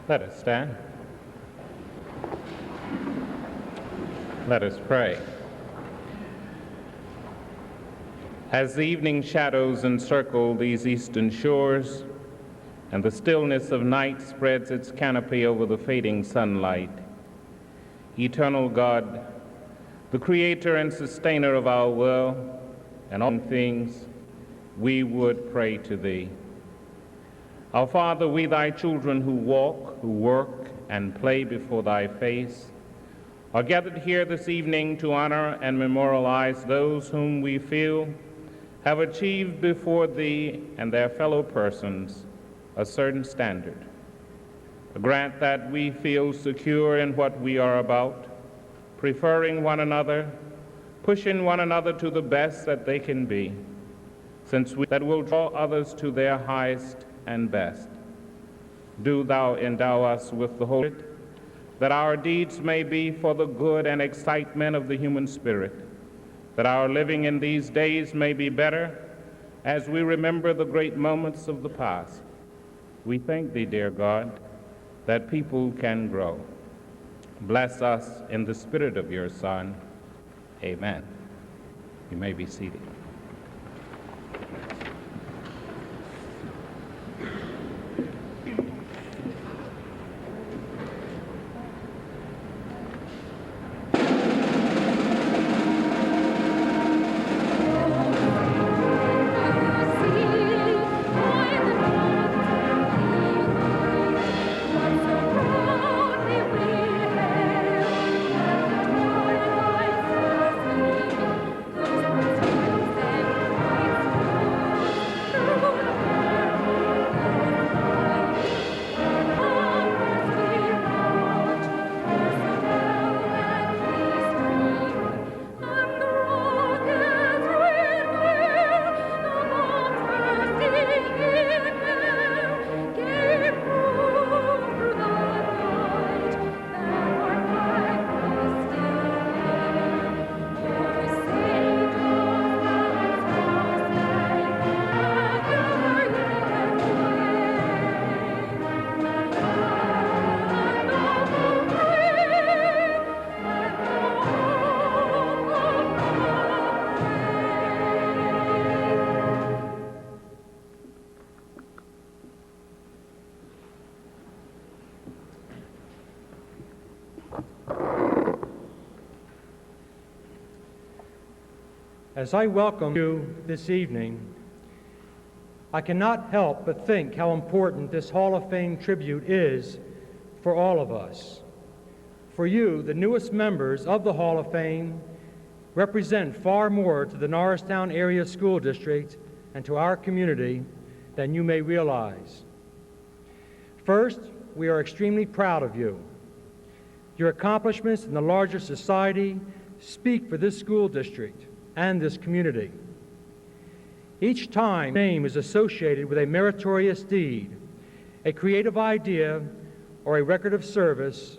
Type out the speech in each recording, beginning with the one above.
Let us stand. Let us pray. As the evening shadows encircle these eastern shores, and the stillness of night spreads its canopy over the fading sunlight, eternal God, the creator and sustainer of our world and all things, we would pray to thee. Our Father, we thy children who walk, who work, and play before thy face, are gathered here this evening to honor and memorialize those whom we feel have achieved before thee and their fellow persons a certain standard. Grant that we feel secure in what we are about, preferring one another, pushing one another to the best that they can be, since that will draw others to their highest and best. Do thou endow us with the Holy Spirit, that our deeds may be for the good and excitement of the human spirit, that our living in these days may be better as we remember the great moments of the past. We thank thee, dear God, that people can grow. Bless us in the Spirit of your Son. Amen. You may be seated. As I welcome you this evening, I cannot help but think how important this Hall of Fame tribute is for all of us. For you, the newest members of the Hall of Fame, represent far more to the Norristown Area School District and to our community than you may realize. First, we are extremely proud of you. Your accomplishments in the larger society speak for this school district and this community. Each time your name is associated with a meritorious deed, a creative idea, or a record of service,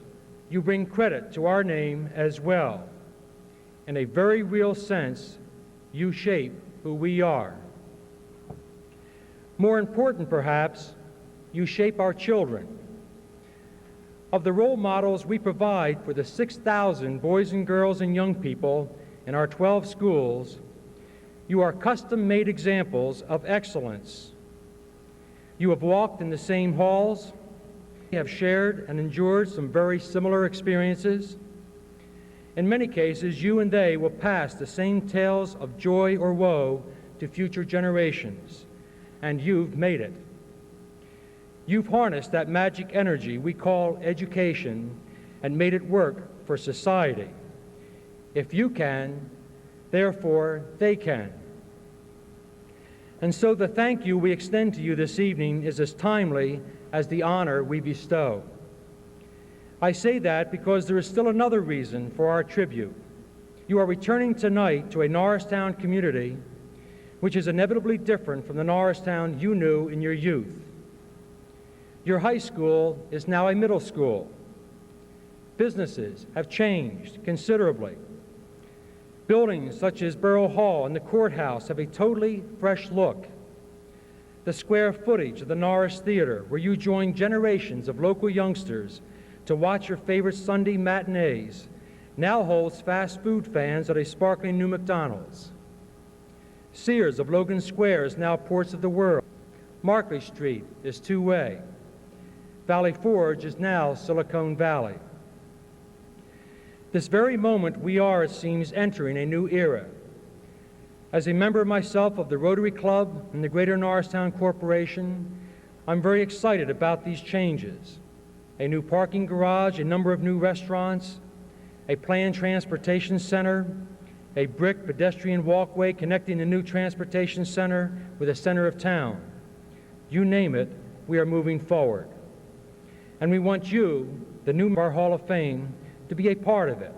you bring credit to our name as well. In a very real sense, you shape who we are. More important, perhaps, you shape our children. Of the role models we provide for the 6,000 boys and girls and young people in our 12 schools, you are custom-made examples of excellence. You have walked in the same halls, have shared and endured some very similar experiences. In many cases, you and they will pass the same tales of joy or woe to future generations, and you've made it. You've harnessed that magic energy we call education and made it work for society. If you can, therefore they can. And so the thank you we extend to you this evening is as timely as the honor we bestow. I say that because there is still another reason for our tribute. You are returning tonight to a Norristown community which is inevitably different from the Norristown you knew in your youth. Your high school is now a middle school. Businesses have changed considerably. Buildings such as Borough Hall and the courthouse have a totally fresh look. The square footage of the Norris Theater, where you join generations of local youngsters to watch your favorite Sunday matinees, now holds fast food fans at a sparkling new McDonald's. Sears of Logan Square is now Ports of the World. Markley Street is two-way. Valley Forge is now Silicon Valley. This very moment we are, it seems, entering a new era. As a member myself of the Rotary Club and the Greater Norristown Corporation, I'm very excited about these changes. A new parking garage, a number of new restaurants, a planned transportation center, a brick pedestrian walkway connecting the new transportation center with the center of town. You name it, we are moving forward. And we want you, the new our Hall of Fame, to be a part of it.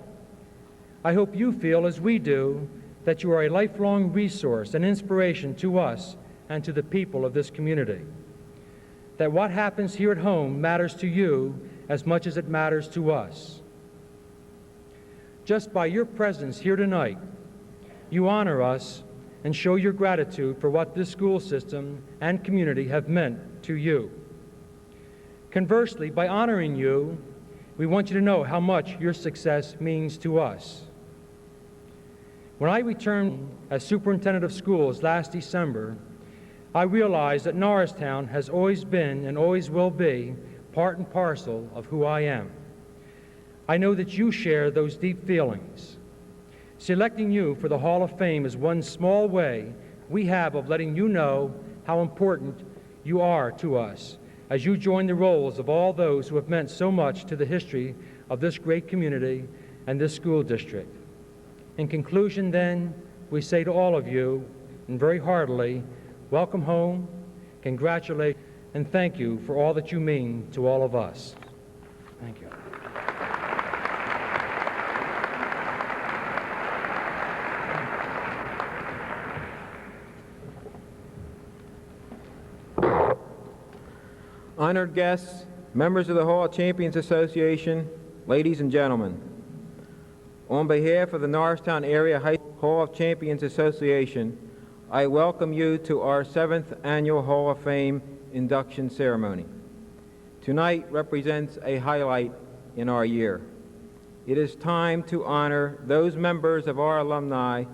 I hope you feel, as we do, that you are a lifelong resource and inspiration to us and to the people of this community. That what happens here at home matters to you as much as it matters to us. Just by your presence here tonight, you honor us and show your gratitude for what this school system and community have meant to you. Conversely, by honoring you, we want you to know how much your success means to us. When I returned as superintendent of schools last December, I realized that Norristown has always been and always will be part and parcel of who I am. I know that you share those deep feelings. Selecting you for the Hall of Fame is one small way we have of letting you know how important you are to us as you join the rolls of all those who have meant so much to the history of this great community and this school district. In conclusion, then, we say to all of you, and very heartily, welcome home, congratulate, and thank you for all that you mean to all of us. Thank you. Honored guests, members of the Hall of Champions Association, ladies and gentlemen, on behalf of the Norristown Area Hall of Champions Association, I welcome you to our 7th Annual Hall of Fame induction ceremony. Tonight represents a highlight in our year. It is time to honor those members of our alumni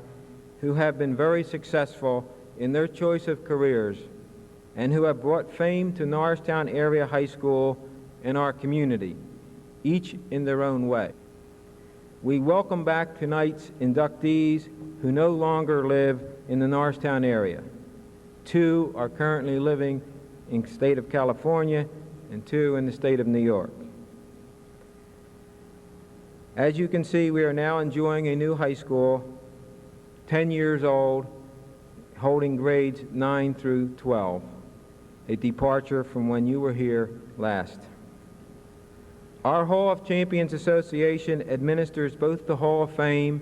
who have been very successful in their choice of careers and who have brought fame to Norristown Area High School and our community, each in their own way. We welcome back tonight's inductees who no longer live in the Norristown area. 2 are currently living in the state of California and 2 in the state of New York. As you can see, we are now enjoying a new high school, 10 years old, holding grades 9 through 12, a departure from when you were here last. Our Hall of Champions Association administers both the Hall of Fame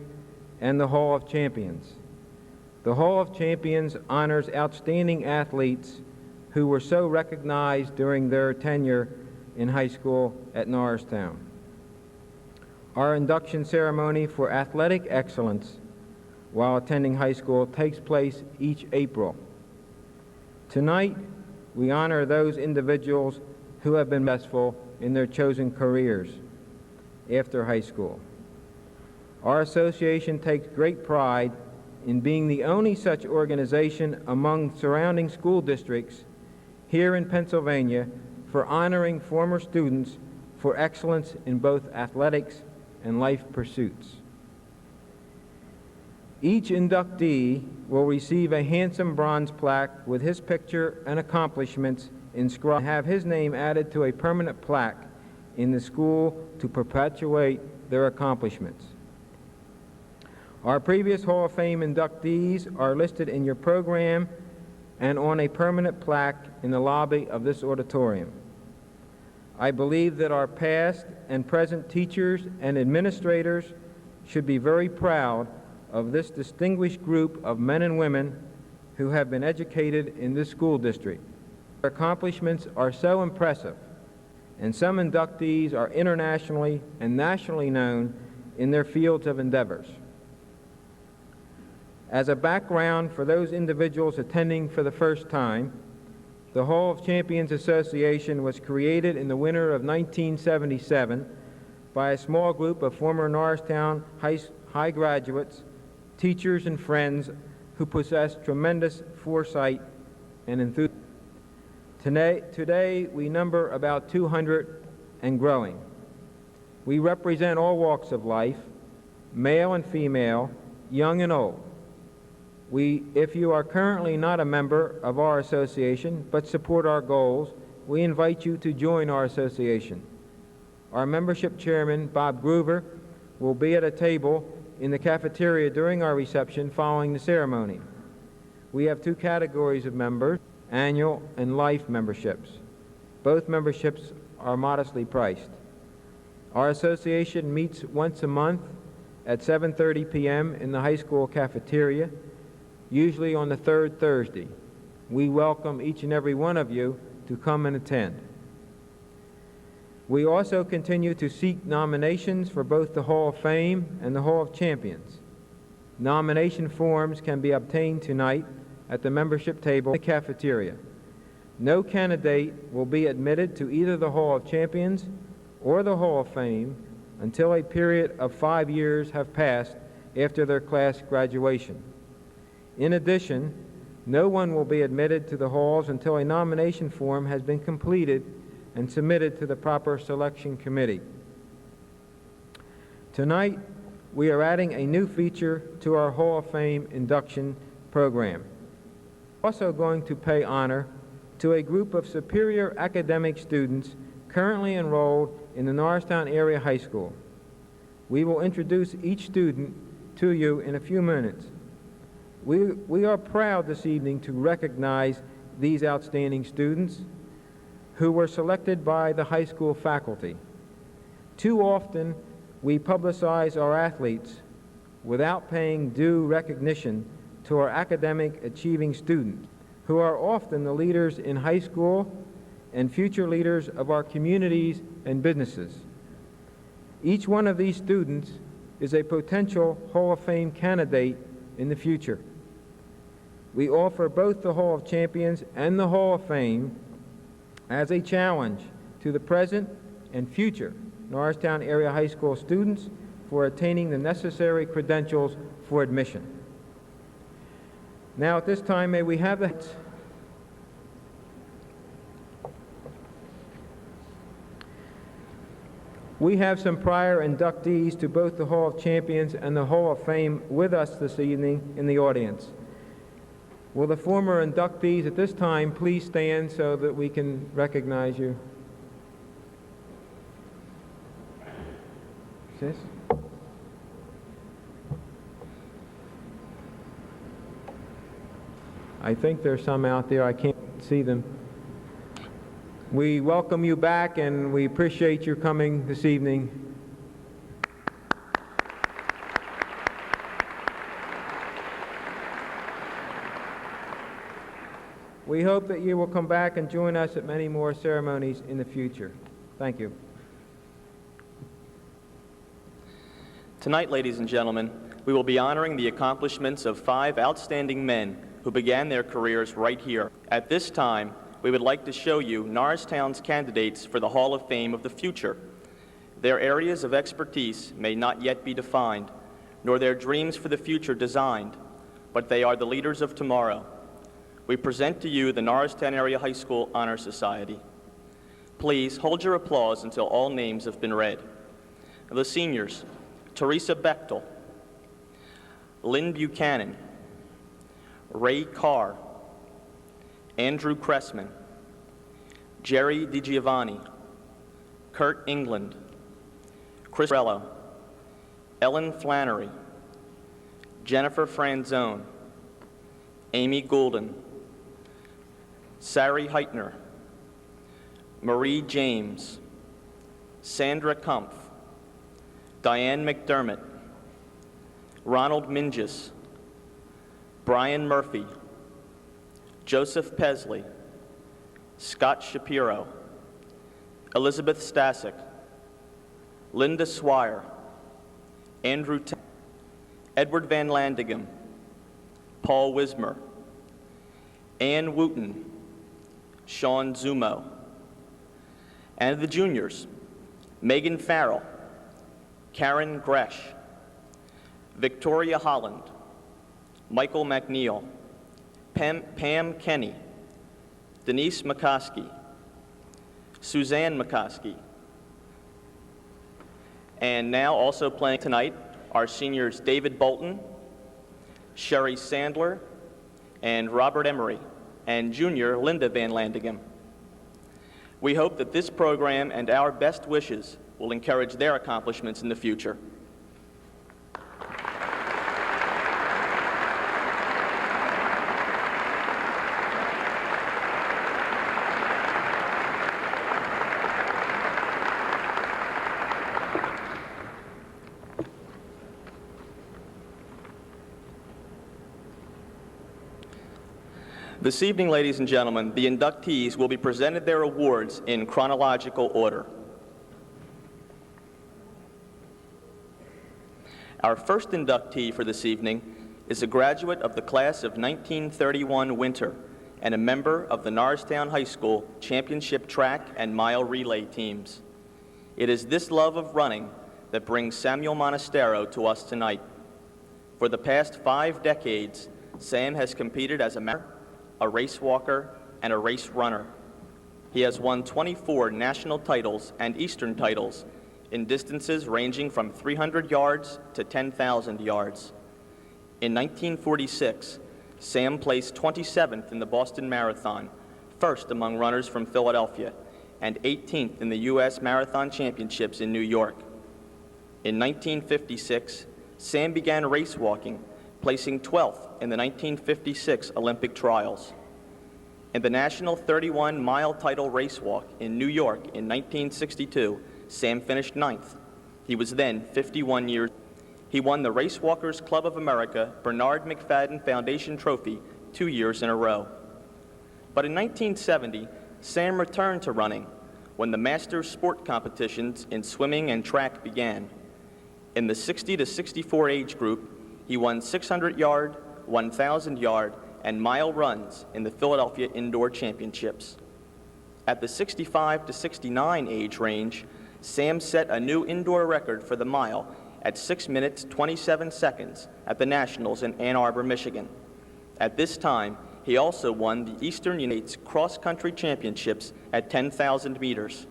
and the Hall of Champions. The Hall of Champions honors outstanding athletes who were so recognized during their tenure in high school at Norristown. Our induction ceremony for athletic excellence while attending high school takes place each April. Tonight, we honor those individuals who have been successful in their chosen careers after high school. Our association takes great pride in being the only such organization among surrounding school districts here in Pennsylvania for honoring former students for excellence in both athletics and life pursuits. Each inductee will receive a handsome bronze plaque with his picture and accomplishments inscribed and have his name added to a permanent plaque in the school to perpetuate their accomplishments. Our previous Hall of Fame inductees are listed in your program and on a permanent plaque in the lobby of this auditorium. I believe that our past and present teachers and administrators should be very proud of this distinguished group of men and women who have been educated in this school district. Their accomplishments are so impressive, and some inductees are internationally and nationally known in their fields of endeavors. As a background for those individuals attending for the first time, The Hall of Champions Association was created in the winter of 1977 by a small group of former Norristown High graduates, teachers, and friends who possessed tremendous foresight and enthusiasm. Today, we number about 200 and growing. We represent all walks of life, male and female, young and old. If you are currently not a member of our association but support our goals, we invite you to join our association. Our membership chairman, Bob Groover, will be at a table in the cafeteria during our reception following the ceremony. We have two categories of members, annual and life memberships. Both memberships are modestly priced. Our association meets once a month at 7:30 p.m. in the high school cafeteria, usually on the third Thursday. We welcome each and every one of you to come and attend. We also continue to seek nominations for both the Hall of Fame and the Hall of Champions. Nomination forms can be obtained tonight at the membership table in the cafeteria. No candidate will be admitted to either the Hall of Champions or the Hall of Fame until a period of 5 years have passed after their class graduation. In addition, no one will be admitted to the halls until a nomination form has been completed and submitted to the proper selection committee. Tonight, we are adding a new feature to our Hall of Fame induction program. We're also going to pay honor to a group of superior academic students currently enrolled in the Norristown Area High School. We will introduce each student to you in a few minutes. We are proud this evening to recognize these outstanding students who were selected by the high school faculty. Too often, we publicize our athletes without paying due recognition to our academic achieving students, who are often the leaders in high school and future leaders of our communities and businesses. Each one of these students is a potential Hall of Fame candidate in the future. We offer both the Hall of Champions and the Hall of Fame as a challenge to the present and future Norristown Area High School students for attaining the necessary credentials for admission. Now, at this time, may we have the... We have some prior inductees to both the Hall of Champions and the Hall of Fame with us this evening in the audience. Will the former inductees at this time please stand so that we can recognize you? Sis? I think there's some out there. I can't see them. We welcome you back, and we appreciate your coming this evening. We hope that you will come back and join us at many more ceremonies in the future. Thank you. Tonight, ladies and gentlemen, we will be honoring the accomplishments of 5 outstanding men who began their careers right here. At this time, we would like to show you Norristown's candidates for the Hall of Fame of the future. Their areas of expertise may not yet be defined, nor their dreams for the future designed, but they are the leaders of tomorrow. We present to you the Norristown Area High School Honor Society. Please hold your applause until all names have been read. The seniors: Teresa Bechtel, Lynn Buchanan, Ray Carr, Andrew Cressman, Jerry DiGiovanni, Kurt England, Chris Rello, Ellen Flannery, Jennifer Franzone, Amy Goulden, Sari Heitner, Marie James, Sandra Kumpf, Diane McDermott, Ronald Mingus, Brian Murphy, Joseph Pesley, Scott Shapiro, Elizabeth Stasic, Linda Swire, Andrew Edward Van Landeghem, Paul Wismer, Ann Wooten, Sean Zumo. And the juniors, Megan Farrell, Karen Gresh, Victoria Holland, Michael McNeil, Pam Kenny, Denise McCoskey, Suzanne McCoskey. And now also playing tonight are seniors David Bolton, Sherry Sandler, and Robert Emery, and junior Linda Van Landingham. We hope that this program and our best wishes will encourage their accomplishments in the future. This evening, ladies and gentlemen, the inductees will be presented their awards in chronological order. Our first inductee for this evening is a graduate of the class of 1931 winter and a member of the Norristown High School championship track and mile relay teams. It is this love of running that brings Samuel Monastero to us tonight. For the past 5 decades, Sam has competed as a race walker, and a race runner. He has won 24 national titles and Eastern titles in distances ranging from 300 yards to 10,000 yards. In 1946, Sam placed 27th in the Boston Marathon, first among runners from Philadelphia, and 18th in the U.S. Marathon Championships in New York. In 1956, Sam began race walking, placing 12th in the 1956 Olympic trials. In the National 31-mile title race walk in New York in 1962, Sam finished 9th. He was then 51 years old. He won the Race Walkers Club of America Bernard McFadden Foundation Trophy 2 years in a row. But in 1970, Sam returned to running when the Masters sport competitions in swimming and track began. In the 60 to 64 age group, he won 600-yard, 1,000-yard, and mile runs in the Philadelphia Indoor Championships. At the 65 to 69 age range, Sam set a new indoor record for the mile at 6 minutes 27 seconds at the Nationals in Ann Arbor, Michigan. At this time, he also won the Eastern United States Cross Country Championships at 10,000 meters.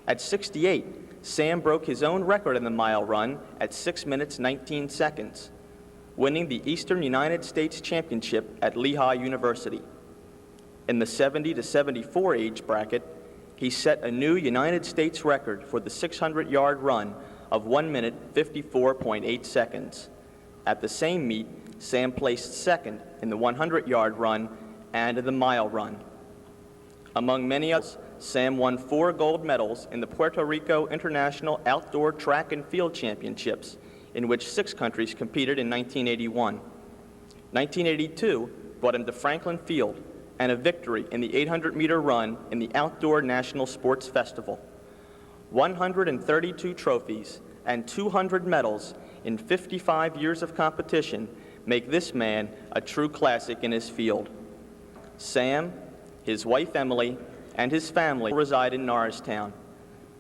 At 68, Sam broke his own record in the mile run at 6 minutes 19 seconds, winning the Eastern United States Championship at Lehigh University. In the 70 to 74 age bracket, he set a new United States record for the 600-yard run of 1 minute 54.8 seconds. At the same meet, Sam placed second in the 100-yard run and in the mile run. Among many others, Sam won 4 gold medals in the Puerto Rico International Outdoor Track and Field Championships, in which 6 countries competed in 1981. 1982 brought him to Franklin Field and a victory in the 800-meter run in the Outdoor National Sports Festival. 132 trophies and 200 medals in 55 years of competition make this man a true classic in his field. Sam, his wife Emily, and his family reside in Norristown.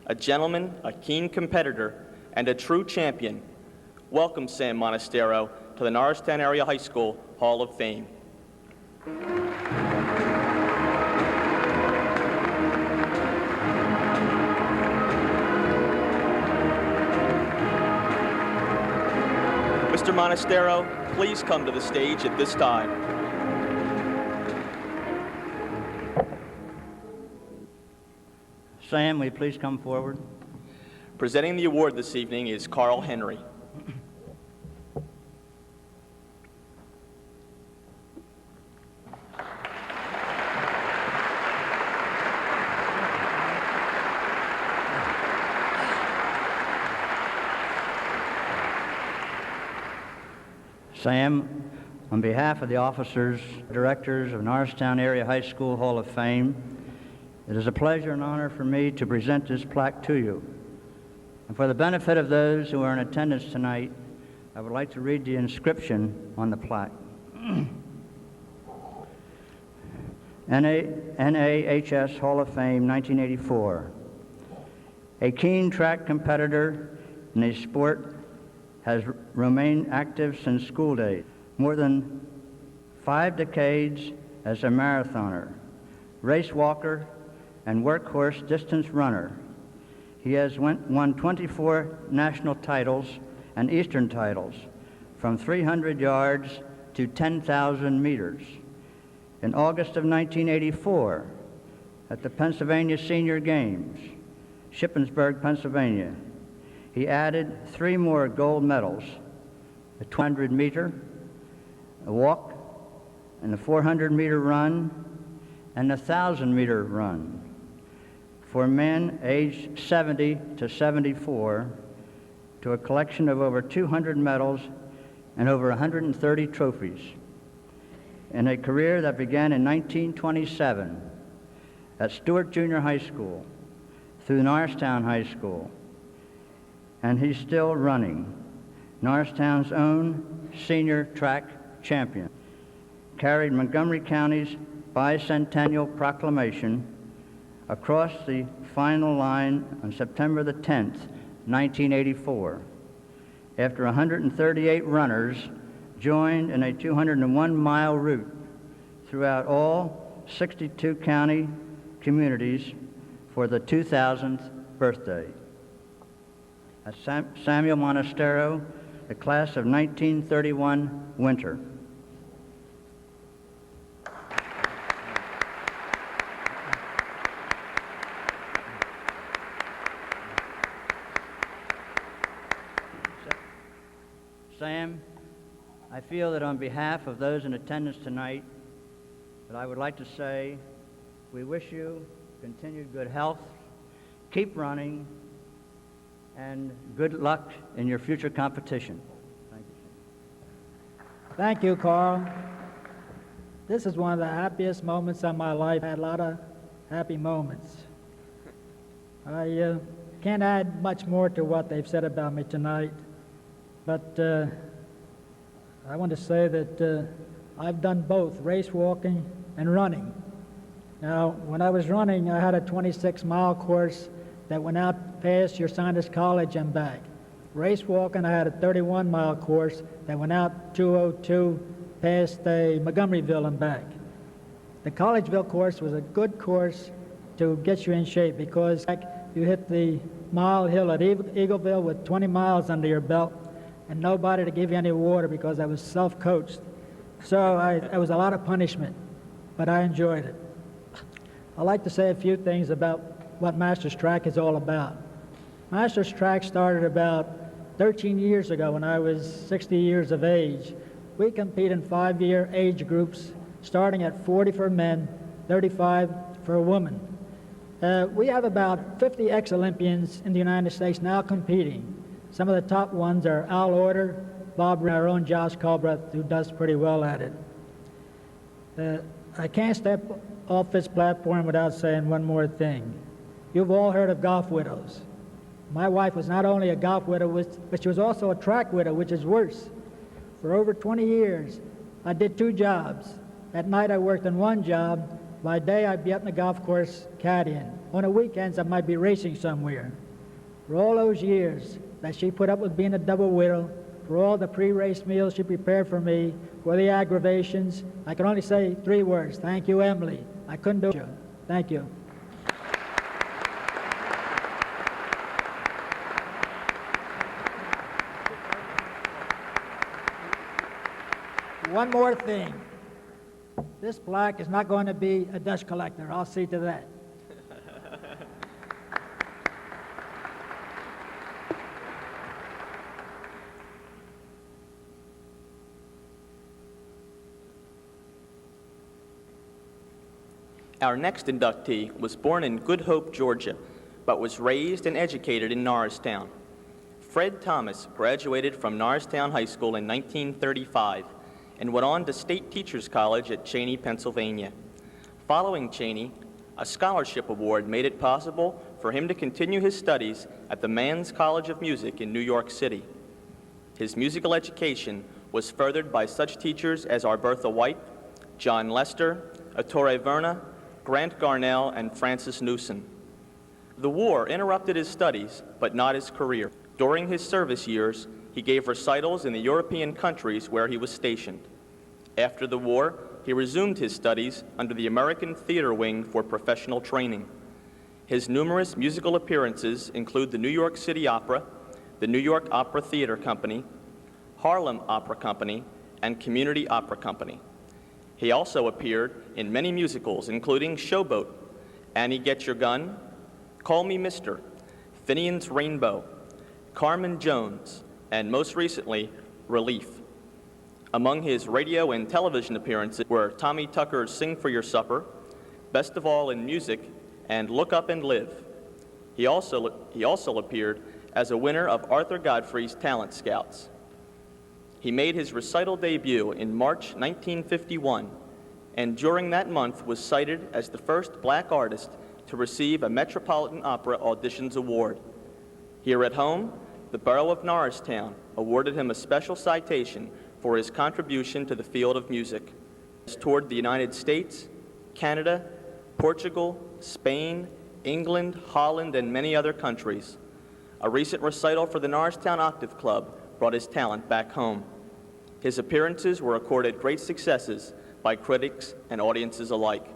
A gentleman, a keen competitor, and a true champion. Welcome Sam Monastero to the Norristown Area High School Hall of Fame. Mr. Monastero, please come to the stage at this time. Sam, will you please come forward? Presenting the award this evening is Carl Henry. Sam, on behalf of the officers, directors of Norristown Area High School Hall of Fame, it is a pleasure and honor for me to present this plaque to you. And for the benefit of those who are in attendance tonight, I would like to read the inscription on the plaque. NAHS Hall of Fame 1984. A keen track competitor in a sport, has remained active since school days. More than 5 decades as a marathoner, race walker, and workhorse distance runner. He has won 24 national titles and Eastern titles, from 300 yards to 10,000 meters. In August of 1984, at the Pennsylvania Senior Games, Shippensburg, Pennsylvania, he added 3 more gold medals, a 200-meter, a walk, and a 400-meter run, and a 1,000-meter run for men aged 70 to 74, to a collection of over 200 medals and over 130 trophies. In a career that began in 1927 at Stewart Junior High School, through Norristown High School, and he's still running. Norristown's own senior track champion, carried Montgomery County's bicentennial proclamation across the final line on September the 10th, 1984, after 138 runners joined in a 201-mile route throughout all 62 county communities for the 2000th birthday. At Samuel Monastero, the class of 1931 winter. Sam, I feel that on behalf of those in attendance tonight, that I would like to say we wish you continued good health, keep running, and good luck in your future competition. Thank you, Sam. Thank you, Carl. This is one of the happiest moments of my life. I had a lot of happy moments. I can't add much more to what they've said about me tonight, but I want to say that I've done both race walking and running. Now, when I was running, I had a 26-mile course that went out past Ursinus College and back. Race walking, I had a 31-mile course that went out 202 past Montgomeryville and back. The Collegeville course was a good course to get you in shape because you hit the mile hill at Eagleville with 20 miles under your belt and nobody to give you any water because I was self-coached. So it was a lot of punishment, but I enjoyed it. I'd like to say a few things about what Masters Track is all about. Masters Track started about 13 years ago when I was 60 years of age. We compete in 5-year age groups, starting at 40 for men, 35 for women. We have about 50 ex-Olympians in the United States now competing. Some of the top ones are Al Order, Bob, our own Josh Culbreth, who does pretty well at it. I can't step off this platform without saying one more thing. You've all heard of golf widows. My wife was not only a golf widow, but she was also a track widow, which is worse. For over 20 years, I did 2 jobs. At night, I worked in one job. By day, I'd be up in the golf course caddying. On the weekends, I might be racing somewhere. For all those years that she put up with being a double widow, for all the pre-race meals she prepared for me, for the aggravations, I can only say 3 words. Thank you, Emily. I couldn't do it. Thank you. One more thing. This plaque is not going to be a dust collector. I'll see to that. Our next inductee was born in Good Hope, Georgia, but was raised and educated in Norristown. Fred Thomas graduated from Norristown High School in 1935 and went on to State Teachers College at Cheney, Pennsylvania. Following Cheney, a scholarship award made it possible for him to continue his studies at the Manns College of Music in New York City. His musical education was furthered by such teachers as Arbertha White, John Lester, Ettore Verna, Grant Garnell, and Francis Newson. The war interrupted his studies, but not his career. During his service years, he gave recitals in the European countries where he was stationed. After the war, he resumed his studies under the American Theater Wing for professional training. His numerous musical appearances include the New York City Opera, the New York Opera Theater Company, Harlem Opera Company, and Community Opera Company. He also appeared in many musicals, including Showboat, Annie Get Your Gun, Call Me Mister, Finian's Rainbow, Carmen Jones, and most recently, Relief. Among his radio and television appearances were Tommy Tucker's Sing for Your Supper, Best of All in Music, and Look Up and Live. He also appeared as a winner of Arthur Godfrey's Talent Scouts. He made his recital debut in March 1951, and during that month was cited as the first black artist to receive a Metropolitan Opera Auditions Award. Here at home, the Borough of Norristown awarded him a special citation for his contribution to the field of music. He toured the United States, Canada, Portugal, Spain, England, Holland, and many other countries. A recent recital for the Norristown Octave Club brought his talent back home. His appearances were accorded great successes by critics and audiences alike.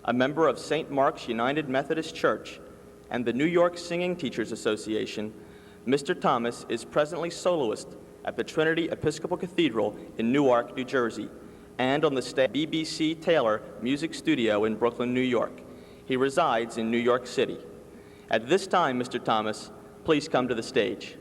A member of St. Mark's United Methodist Church and the New York Singing Teachers Association, Mr. Thomas is presently soloist at the Trinity Episcopal Cathedral in Newark, New Jersey, and on the staff BBC Taylor Music Studio in Brooklyn, New York. He resides in New York City. At this time, Mr. Thomas, please come to the stage.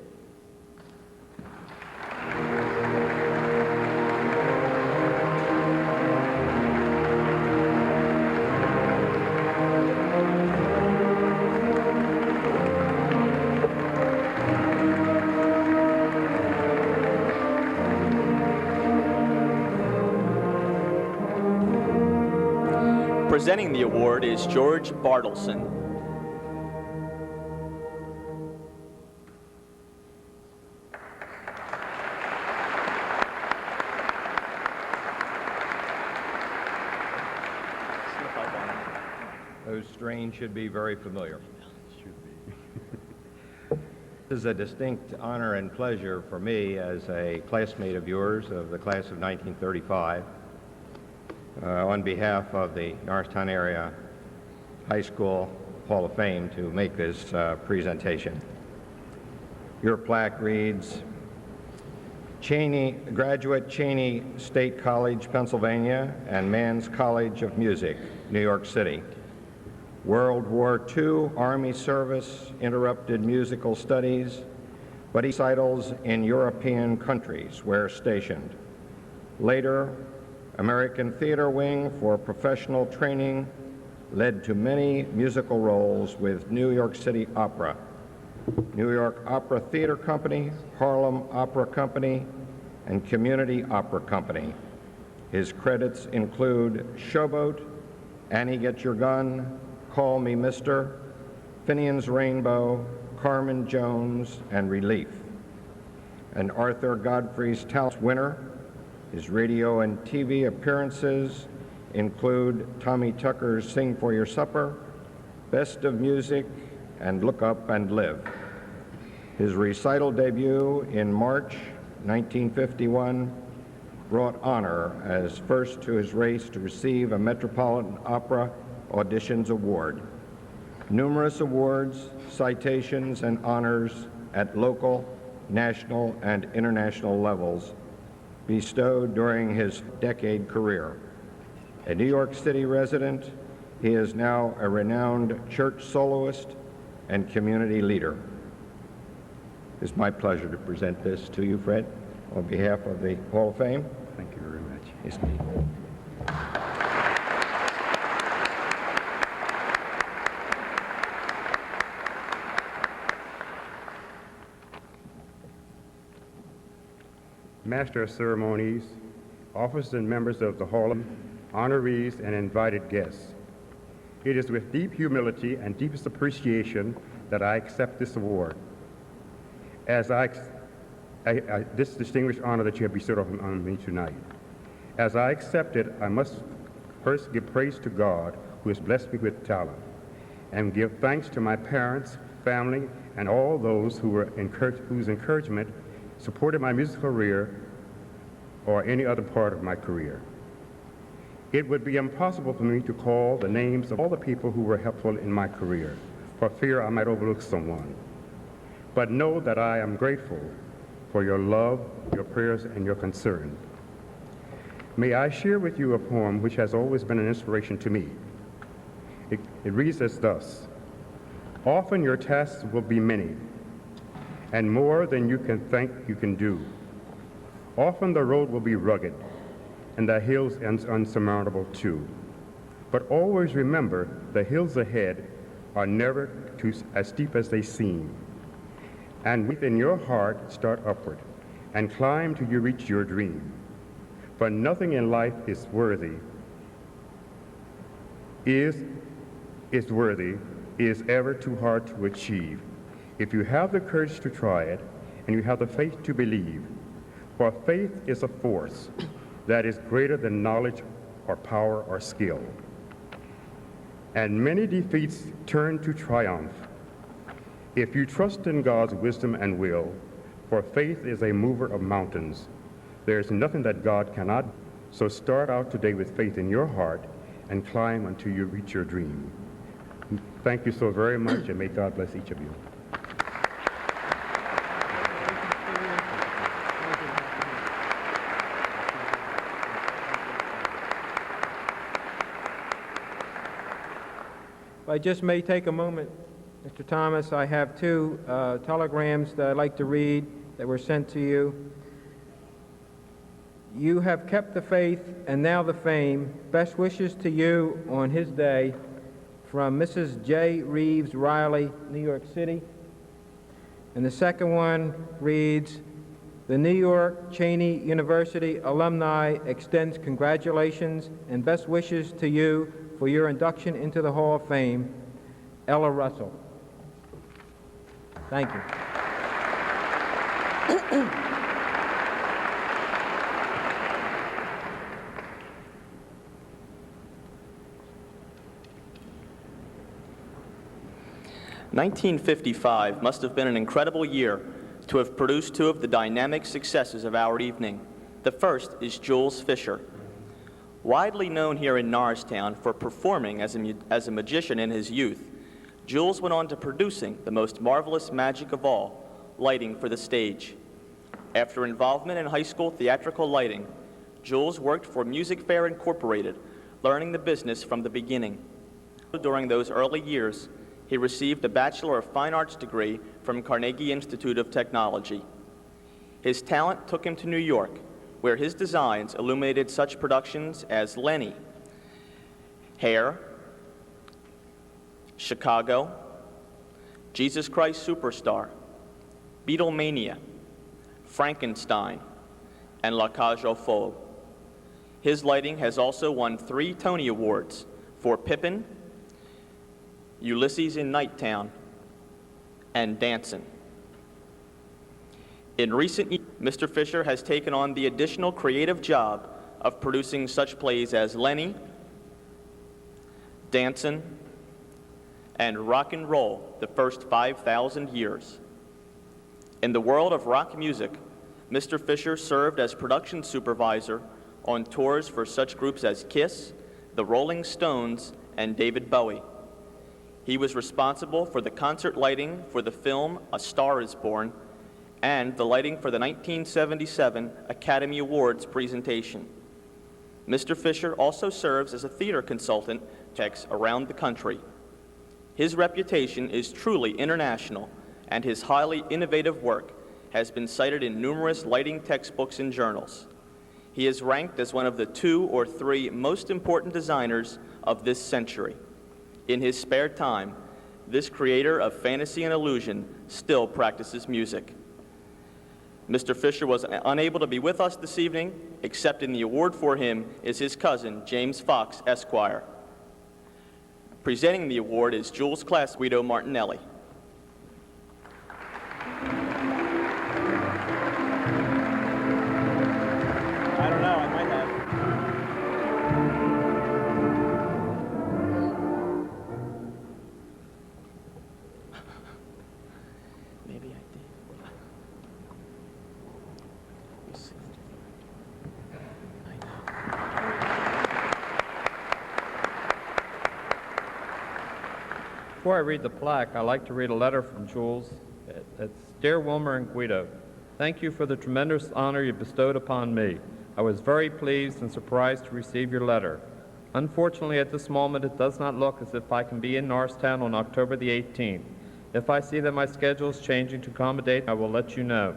Presenting the award is George Bartleson. Those strains should be very familiar. This is a distinct honor and pleasure for me as a classmate of yours of the class of 1935. On behalf of the Norristown Area High School Hall of Fame to make this presentation. Your plaque reads, Graduate Cheney State College, Pennsylvania, and Manns College of Music, New York City. World War II Army service interrupted musical studies, but recitals in European countries where stationed. Later, American Theater Wing for professional training led to many musical roles with New York City Opera, New York Opera Theater Company, Harlem Opera Company, and Community Opera Company. His credits include Showboat, Annie Get Your Gun, Call Me Mister, Finian's Rainbow, Carmen Jones, and Relief. An Arthur Godfrey's Talent winner. His radio and TV appearances include Tommy Tucker's Sing for Your Supper, Best of Music, and Look Up and Live. His recital debut in March 1951 brought honor as first to his race to receive a Metropolitan Opera Auditions Award. Numerous awards, citations, and honors at local, national, and international levels bestowed during his decade career. A New York City resident, he is now a renowned church soloist and community leader. It's my pleasure to present this to you, Fred, on behalf of the Hall of Fame. Thank you very much. Yes. Master of Ceremonies, officers and members of the Hall of honorees and invited guests. It is with deep humility and deepest appreciation that I accept this award. As this distinguished honor that you have bestowed on me tonight. As I accept it, I must first give praise to God, who has blessed me with talent, and give thanks to my parents, family, and all those whose encouragement supported my musical career or any other part of my career. It would be impossible for me to call the names of all the people who were helpful in my career, for fear I might overlook someone. But know that I am grateful for your love, your prayers, and your concern. May I share with you a poem which has always been an inspiration to me. It reads as thus: often your tasks will be many, and more than you can think you can do. Often the road will be rugged, and the hills unsurmountable too. But always remember, the hills ahead are never as steep as they seem. And within your heart, start upward, and climb till you reach your dream. For nothing in life is ever too hard to achieve, if you have the courage to try it, and you have the faith to believe. For faith is a force that is greater than knowledge or power or skill. And many defeats turn to triumph if you trust in God's wisdom and will, for faith is a mover of mountains. There is nothing that God cannot. So start out today with faith in your heart and climb until you reach your dream. Thank you so very much, and may God bless each of you. If I just may take a moment, Mr. Thomas, I have two telegrams that I'd like to read that were sent to you. You have kept the faith and now the fame. Best wishes to you on his day, from Mrs. J. Reeves Riley, New York City. And the second one reads, the New York Cheney University alumni extends congratulations and best wishes to you for your induction into the Hall of Fame. Ella Russell. Thank you. 1955 must have been an incredible year to have produced two of the dynamic successes of our evening. The first is Jules Fisher. Widely known here in Norristown for performing as a magician in his youth, Jules went on to producing the most marvelous magic of all, lighting for the stage. After involvement in high school theatrical lighting, Jules worked for Music Fair Incorporated, learning the business from the beginning. During those early years, he received a Bachelor of Fine Arts degree from Carnegie Institute of Technology. His talent took him to New York, where his designs illuminated such productions as Lenny, Hair, Chicago, Jesus Christ Superstar, Beatlemania, Frankenstein, and La Cage aux Folles. His lighting has also won 3 Tony Awards for Pippin, Ulysses in Nighttown, and Dancin'. In recent years, Mr. Fisher has taken on the additional creative job of producing such plays as Lenny, Dancin', and Rock and Roll, the First 5,000 Years. In the world of rock music, Mr. Fisher served as production supervisor on tours for such groups as Kiss, the Rolling Stones, and David Bowie. He was responsible for the concert lighting for the film A Star is Born and the lighting for the 1977 Academy Awards presentation. Mr. Fisher also serves as a theater consultant to around the country. His reputation is truly international, and his highly innovative work has been cited in numerous lighting textbooks and journals. He is ranked as one of the 2 or 3 most important designers of this century. In his spare time, this creator of fantasy and illusion still practices music. Mr. Fisher was unable to be with us this evening. Accepting the award for him is his cousin, James Fox, Esquire. Presenting the award is Jules' class, Guido Martinelli. I don't know, I might have. Before I read the plaque, I'd like to read a letter from Jules. It's, Dear Wilmer and Guido, thank you for the tremendous honor you bestowed upon me. I was very pleased and surprised to receive your letter. Unfortunately, at this moment, it does not look as if I can be in Norristown on October the 18th. If I see that my schedule is changing to accommodate, I will let you know.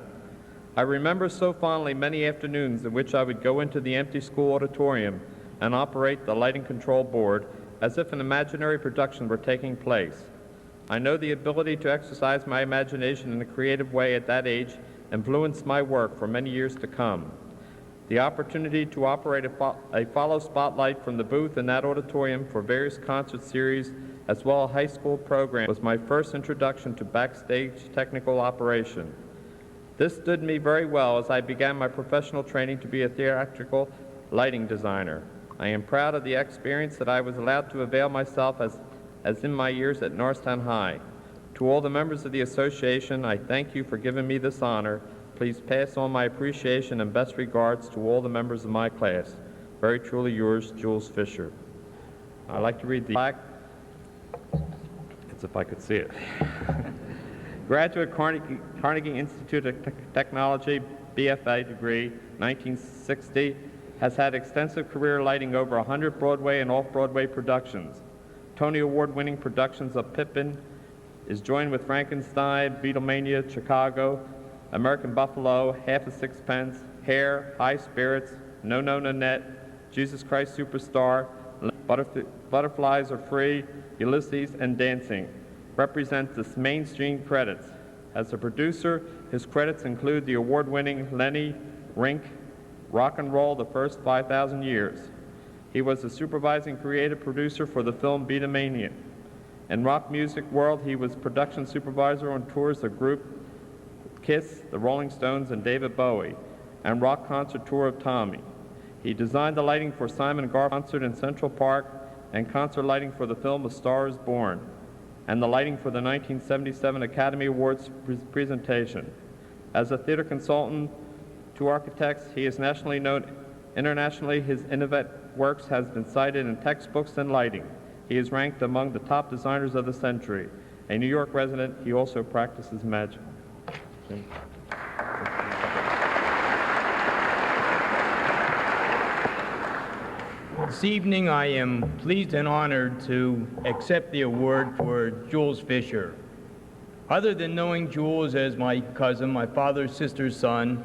I remember so fondly many afternoons in which I would go into the empty school auditorium and operate the lighting control board as if an imaginary production were taking place. I know the ability to exercise my imagination in a creative way at that age influenced my work for many years to come. The opportunity to operate a follow spotlight from the booth in that auditorium for various concert series as well as high school programs was my first introduction to backstage technical operation. This stood me very well as I began my professional training to be a theatrical lighting designer. I am proud of the experience that I was allowed to avail myself as in my years at Norristown High. To all the members of the association, I thank you for giving me this honor. Please pass on my appreciation and best regards to all the members of my class. Very truly yours, Jules Fisher. I'd like to read the plaque. It's if I could see it. Graduate Carnegie Institute of Technology, BFA degree, 1960, has had extensive career lighting over 100 Broadway and off-Broadway productions. Tony Award-winning productions of Pippin, is joined with Frankenstein, Beatlemania, Chicago, American Buffalo, Half a Sixpence, Hair, High Spirits, No No Nanette, Jesus Christ Superstar, Butterflies Are Free, Ulysses, and Dancing. Represents the mainstream credits. As a producer, his credits include the award-winning Lenny, Rink, Rock and Roll, The First 5,000 Years. He was the supervising creative producer for the film Beatlemania. In rock music world, he was production supervisor on tours of group Kiss, the Rolling Stones, and David Bowie, and rock concert tour of Tommy. He designed the lighting for Simon & Garfunkel concert in Central Park and concert lighting for the film A Star is Born, and the lighting for the 1977 Academy Awards presentation. As a theater consultant to architects, he is nationally known. Internationally, his innovative works has been cited in textbooks and lighting. He is ranked among the top designers of the century. A New York resident, he also practices magic. This evening, I am pleased and honored to accept the award for Jules Fisher. Other than knowing Jules as my cousin, my father's sister's son,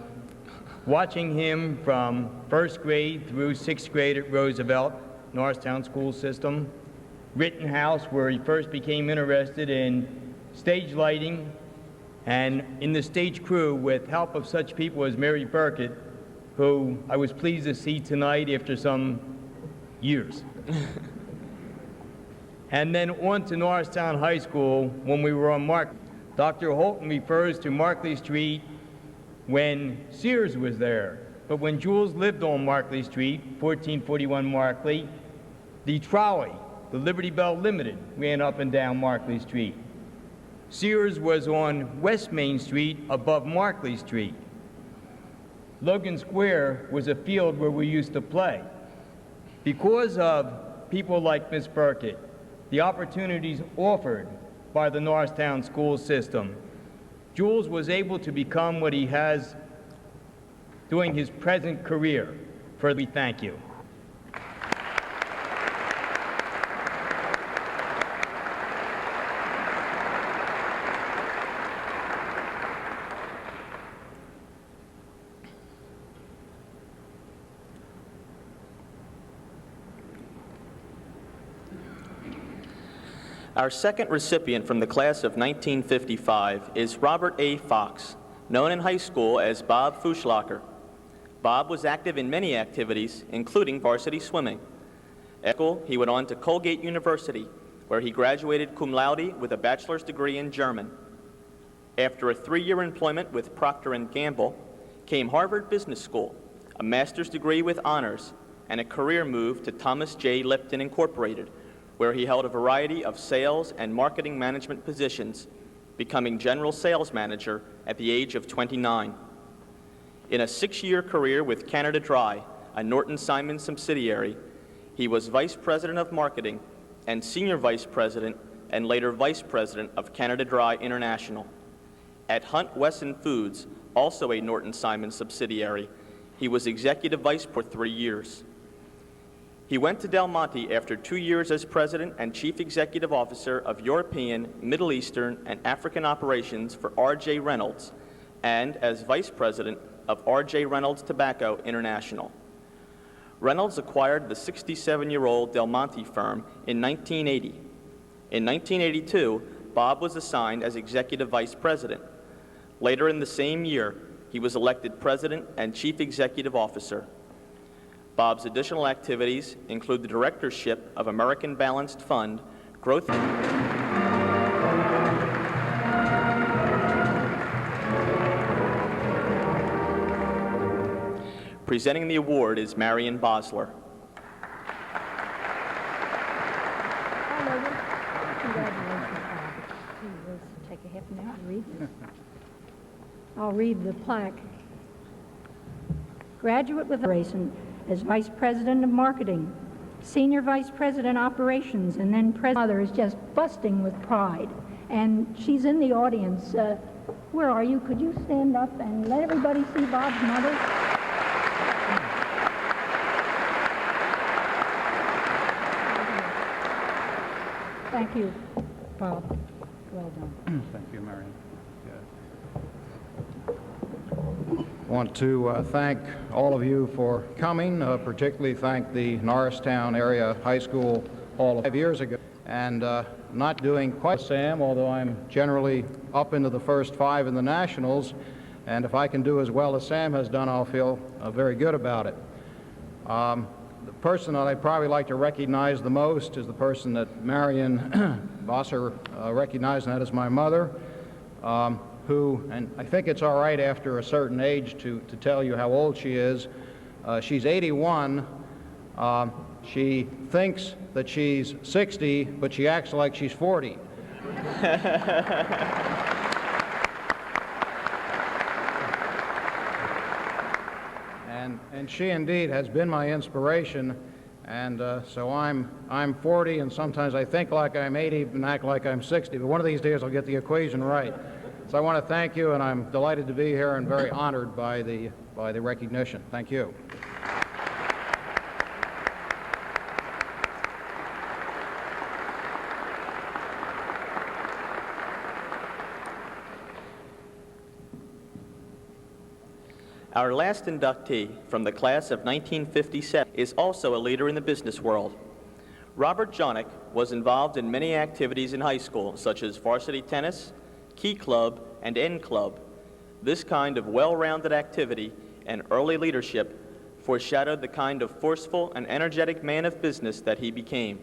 watching him from first grade through sixth grade at Roosevelt, Norristown school system, Rittenhouse, where he first became interested in stage lighting, and in the stage crew with help of such people as Mary Burkett, who I was pleased to see tonight after some years. And then on to Norristown High School when we were on Mark. Dr. Holton refers to Markley Street when Sears was there. But when Jules lived on Markley Street, 1441 Markley, the trolley, the Liberty Bell Limited, ran up and down Markley Street. Sears was on West Main Street above Markley Street. Logan Square was a field where we used to play. Because of people like Miss Burkett, the opportunities offered by the Norristown school system, Jules was able to become what he has doing his present career. For we thank you. Our second recipient from the class of 1955 is Robert A. Fox, known in high school as Bob Fuschlacher. Bob was active in many activities, including varsity swimming. At school, he went on to Colgate University, where he graduated cum laude with a bachelor's degree in German. After a 3-year employment with Procter & Gamble, came Harvard Business School, a master's degree with honors, and a career move to Thomas J. Lipton Incorporated, where he held a variety of sales and marketing management positions, becoming general sales manager at the age of 29. In a 6-year career with Canada Dry, a Norton Simon subsidiary, he was vice president of marketing and senior vice president and later Vice President of Canada Dry International. At Hunt Wesson Foods, also a Norton Simon subsidiary, he was Executive Vice for 3 years. He went to Del Monte after 2 years as President and Chief Executive Officer of European, Middle Eastern, and African operations for R.J. Reynolds, and as Vice President of R.J. Reynolds Tobacco International. Reynolds acquired the 67-year-old Del Monte firm in 1980. In 1982, Bob was assigned as Executive Vice President. Later in the same year, he was elected President and Chief Executive Officer. Bob's additional activities include the directorship of American Balanced Fund, Growth. Presenting the award is Marion Bosler. Take a half an hour to read this. I'll read the plaque. Graduate with operation as Vice President of Marketing, Senior Vice President Operations, and then President. Mother is just busting with pride, and she's in the audience. Where are you? Could you stand up and let everybody see Bob's mother? Thank you, Bob. Well done. Thank you, Marion. I want to thank all of you for coming, particularly thank the Norristown Area High School Hall 5 years ago, and not doing quite Sam, although I'm generally up into the first 5 in the Nationals, and if I can do as well as Sam has done, I'll feel very good about it. The person that I'd probably like to recognize the most is the person that Marion Bosser recognized, and that is my mother, who, and I think it's all right after a certain age to tell you how old she is. She's 81. She thinks that she's 60, but she acts like she's 40. And she indeed has been my inspiration, and so I'm 40, and sometimes I think like I'm 80 and act like I'm 60, but one of these days I'll get the equation right. So I want to thank you, and I'm delighted to be here and very honored by the recognition. Thank you. Our last inductee from the class of 1957 is also a leader in the business world. Robert Jonick was involved in many activities in high school, such as varsity tennis, Key Club, and N Club. This kind of well-rounded activity and early leadership foreshadowed the kind of forceful and energetic man of business that he became.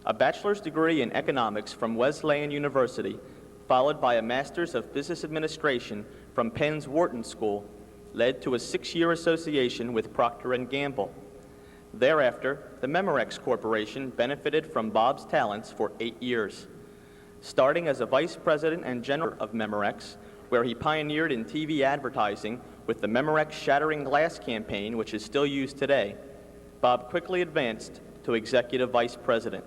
A bachelor's degree in economics from Wesleyan University, followed by a master's of business administration from Penn's Wharton School, led to a 6-year association with Procter & Gamble. Thereafter, the Memorex Corporation benefited from Bob's talents for 8 years. Starting as a vice president and general of Memorex, where he pioneered in TV advertising with the Memorex Shattering Glass campaign, which is still used today, Bob quickly advanced to executive vice president.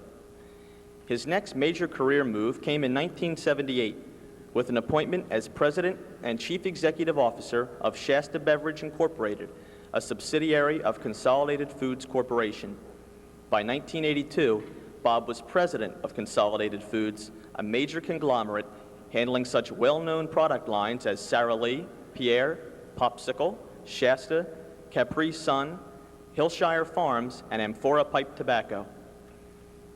His next major career move came in 1978 with an appointment as president and chief executive officer of Shasta Beverage Incorporated, a subsidiary of Consolidated Foods Corporation. By 1982, Bob was president of Consolidated Foods, a major conglomerate handling such well-known product lines as Sara Lee, Pierre, Popsicle, Shasta, Capri Sun, Hillshire Farms, and Amphora Pipe Tobacco.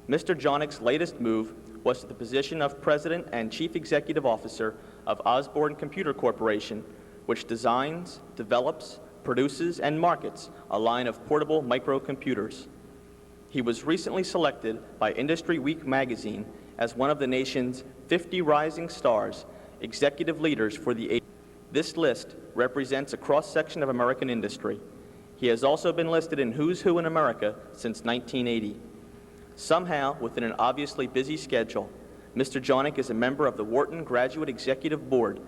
Mr. Jonick's latest move was to the position of president and chief executive officer of Osborne Computer Corporation, which designs, develops, produces, and markets a line of portable microcomputers. He was recently selected by Industry Week magazine as one of the nation's 50 rising stars, executive leaders for the 80s. This list represents a cross-section of American industry. He has also been listed in Who's Who in America since 1980. Somehow, within an obviously busy schedule, Mr. Jonick is a member of the Wharton Graduate Executive Board,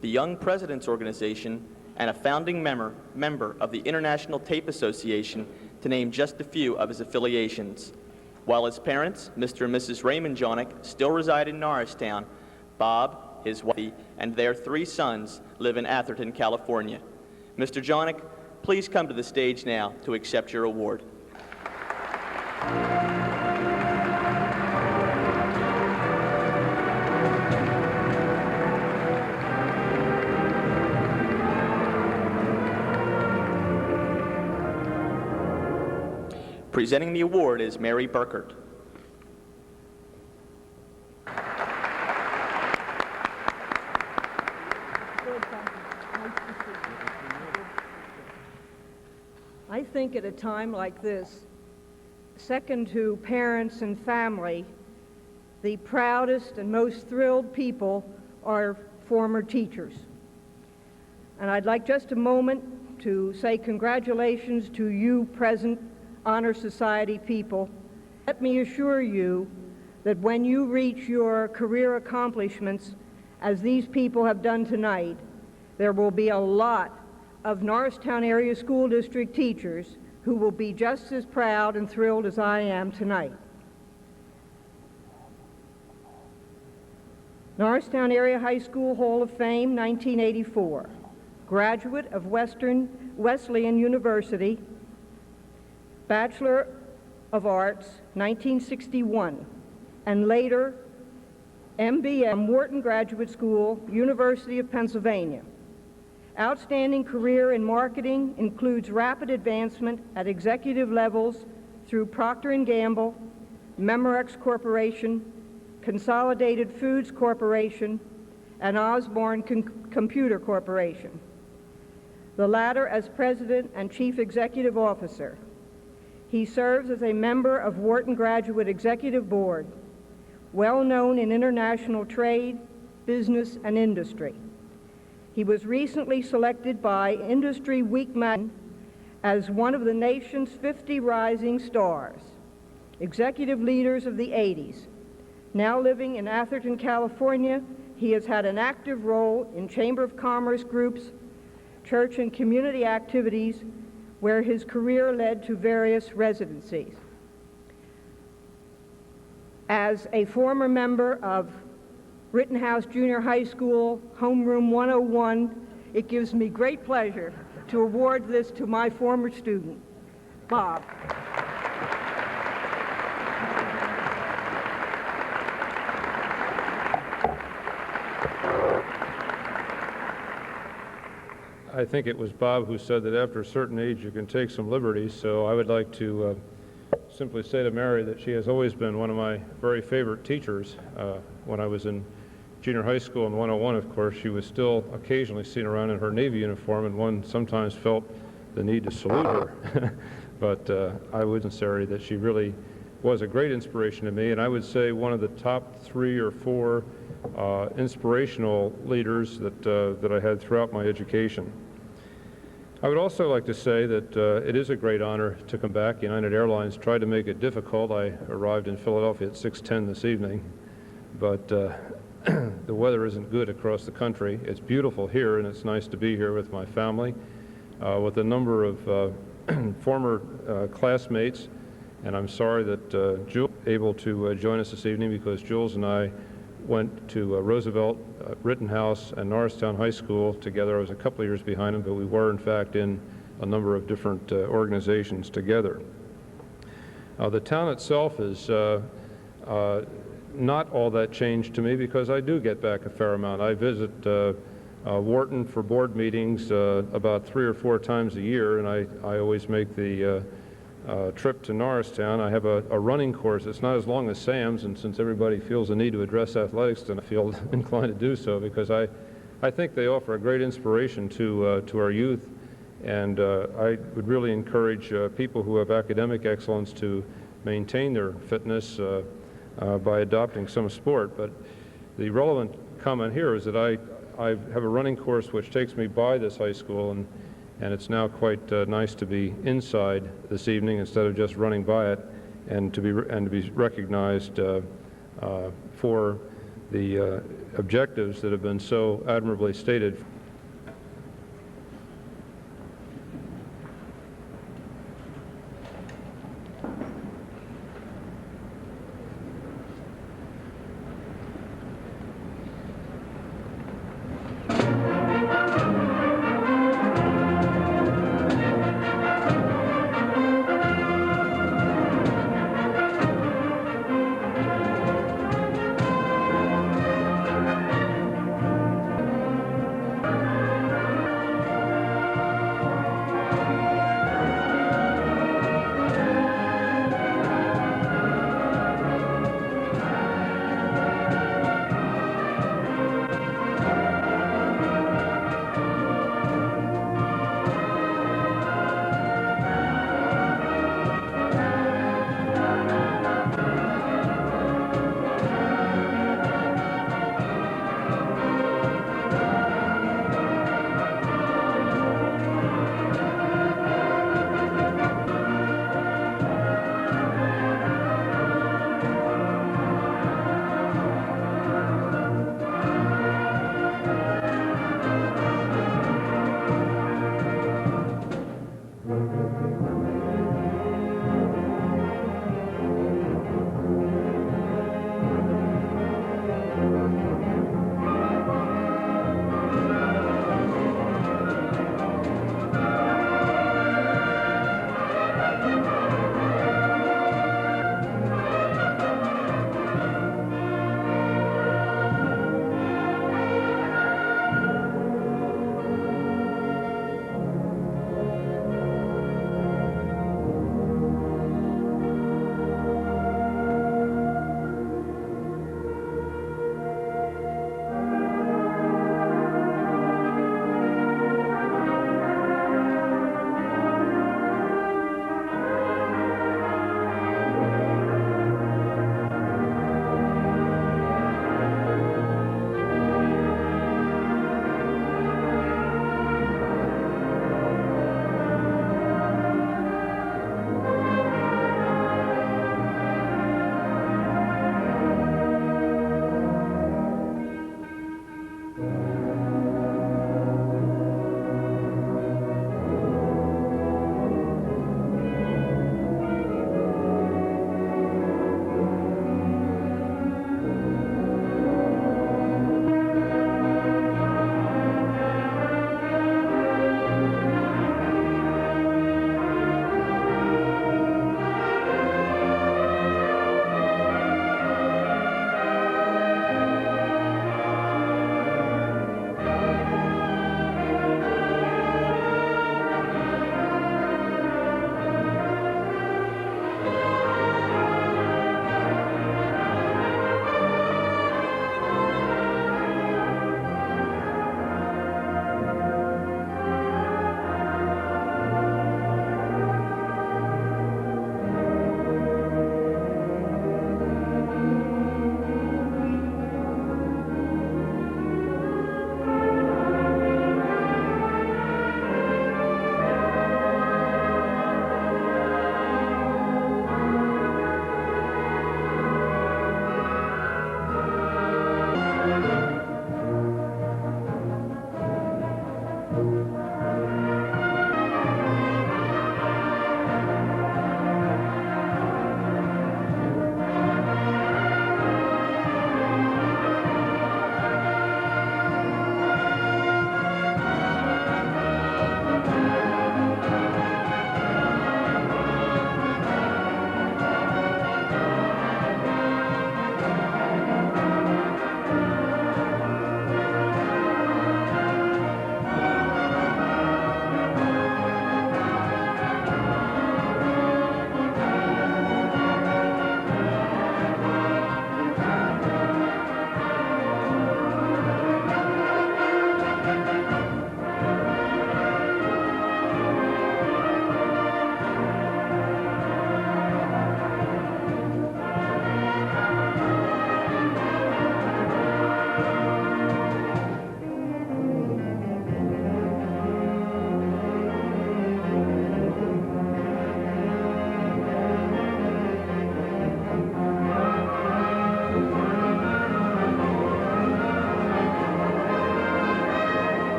the Young Presidents Organization, and a founding member of the International Tape Association, to name just a few of his affiliations. While his parents, Mr. and Mrs. Raymond Jonick, still reside in Norristown, Bob, his wife, and their 3 sons live in Atherton, California. Mr. Jonick, please come to the stage now to accept your award. Presenting the award is Mary Burkert. I think at a time like this, second to parents and family, the proudest and most thrilled people are former teachers. And I'd like just a moment to say congratulations to you present Honor Society people. Let me assure you that when you reach your career accomplishments, as these people have done tonight, there will be a lot of Norristown Area School District teachers who will be just as proud and thrilled as I am tonight. Norristown Area High School Hall of Fame, 1984. Graduate of Wesleyan University, Bachelor of Arts, 1961, and later MBA from Wharton Graduate School, University of Pennsylvania. Outstanding career in marketing includes rapid advancement at executive levels through Procter & Gamble, Memorex Corporation, Consolidated Foods Corporation, and Osborne Computer Corporation. The latter as President and Chief Executive Officer. He serves as a member of Wharton Graduate Executive Board, well known in international trade, business, and industry. He was recently selected by Industry Week magazine as one of the nation's 50 rising stars, executive leaders of the 80s. Now living in Atherton, California, he has had an active role in Chamber of Commerce groups, church and community activities, where his career led to various residencies. As a former member of Rittenhouse Junior High School, Homeroom 101, it gives me great pleasure to award this to my former student, Bob. I think it was Bob who said that after a certain age you can take some liberties, so I would like to simply say to Mary that she has always been one of my very favorite teachers. When I was in junior high school in 101, of course, she was still occasionally seen around in her Navy uniform, and one sometimes felt the need to salute her. But I would say that she really was a great inspiration to me, and I would say one of the top 3 or 4 inspirational leaders that I had throughout my education. I would also like to say that it is a great honor to come back. United Airlines tried to make it difficult. I arrived in Philadelphia at 6:10 this evening, but the weather isn't good across the country. It's beautiful here, and it's nice to be here with my family, with a number of former classmates, and I'm sorry that Jules was able to join us this evening, because Jules and I went to Roosevelt, Rittenhouse, and Norristown High School together. I was a couple of years behind him, but we were, in fact, in a number of different organizations together. The town itself is not all that changed to me, because I do get back a fair amount. I visit Wharton for board meetings about 3 or 4 times a year, and I always make the trip to Norristown. I have a running course. It's not as long as Sam's, and since everybody feels the need to address athletics, then I feel inclined to do so, because I think they offer a great inspiration to our youth, and I would really encourage people who have academic excellence to maintain their fitness by adopting some sport. But the relevant comment here is that I have a running course which takes me by this high school, and it's now quite nice to be inside this evening instead of just running by it, and to be recognized for the objectives that have been so admirably stated.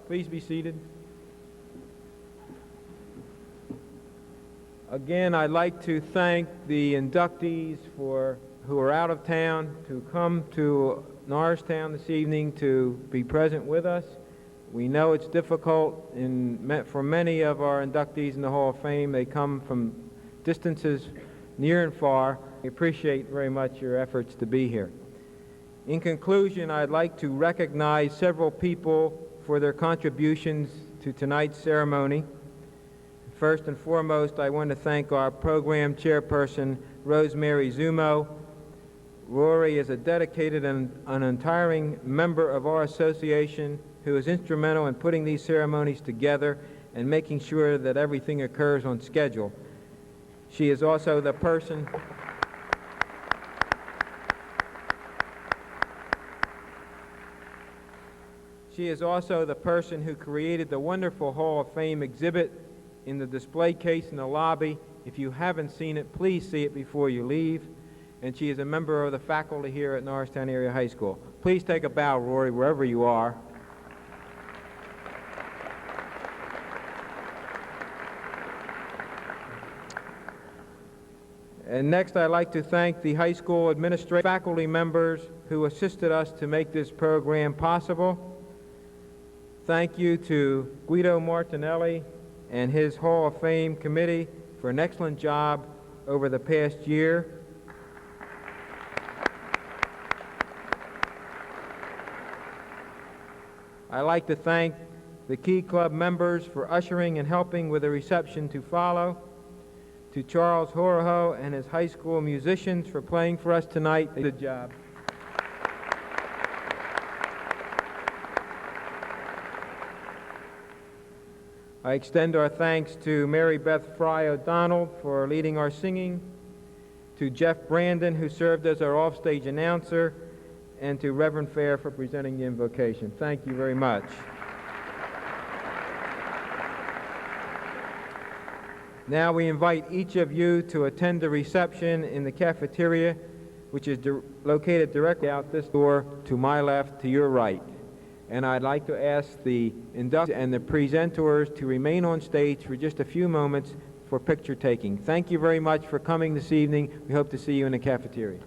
Please be seated. Again, I'd like to thank the inductees who are out of town to come to Norristown this evening to be present with us. We know it's difficult for many of our inductees in the Hall of Fame. They come from distances near and far. We appreciate very much your efforts to be here. In conclusion, I'd like to recognize several people for their contributions to tonight's ceremony. First and foremost, I want to thank our program chairperson, Rosemary Zumo. Rory is a dedicated and an untiring member of our association who is instrumental in putting these ceremonies together and making sure that everything occurs on schedule. She is also the person who created the wonderful Hall of Fame exhibit in the display case in the lobby. If you haven't seen it, please see it before you leave. And she is a member of the faculty here at Norristown Area High School. Please take a bow, Rory, wherever you are. And next, I'd like to thank the high school administrative faculty members who assisted us to make this program possible. Thank you to Guido Martinelli and his Hall of Fame committee for an excellent job over the past year. I'd like to thank the Key Club members for ushering and helping with the reception to follow. To Charles Horoho and his high school musicians for playing for us tonight. They did a good job. I extend our thanks to Mary Beth Fry O'Donnell for leading our singing, to Jeff Brandon, who served as our offstage announcer, and to Reverend Fair for presenting the invocation. Thank you very much. Now we invite each of you to attend the reception in the cafeteria, which is located directly out this door to my left, to your right. And I'd like to ask the inductees and the presenters to remain on stage for just a few moments for picture taking. Thank you very much for coming this evening. We hope to see you in the cafeteria.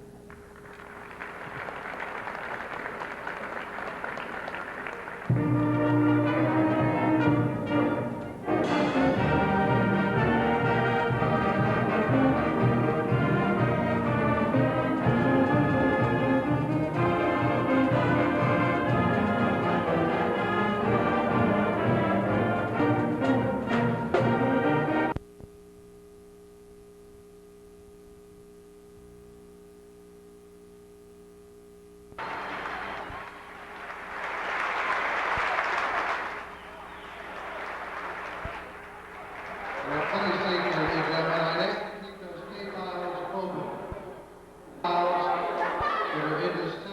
this time.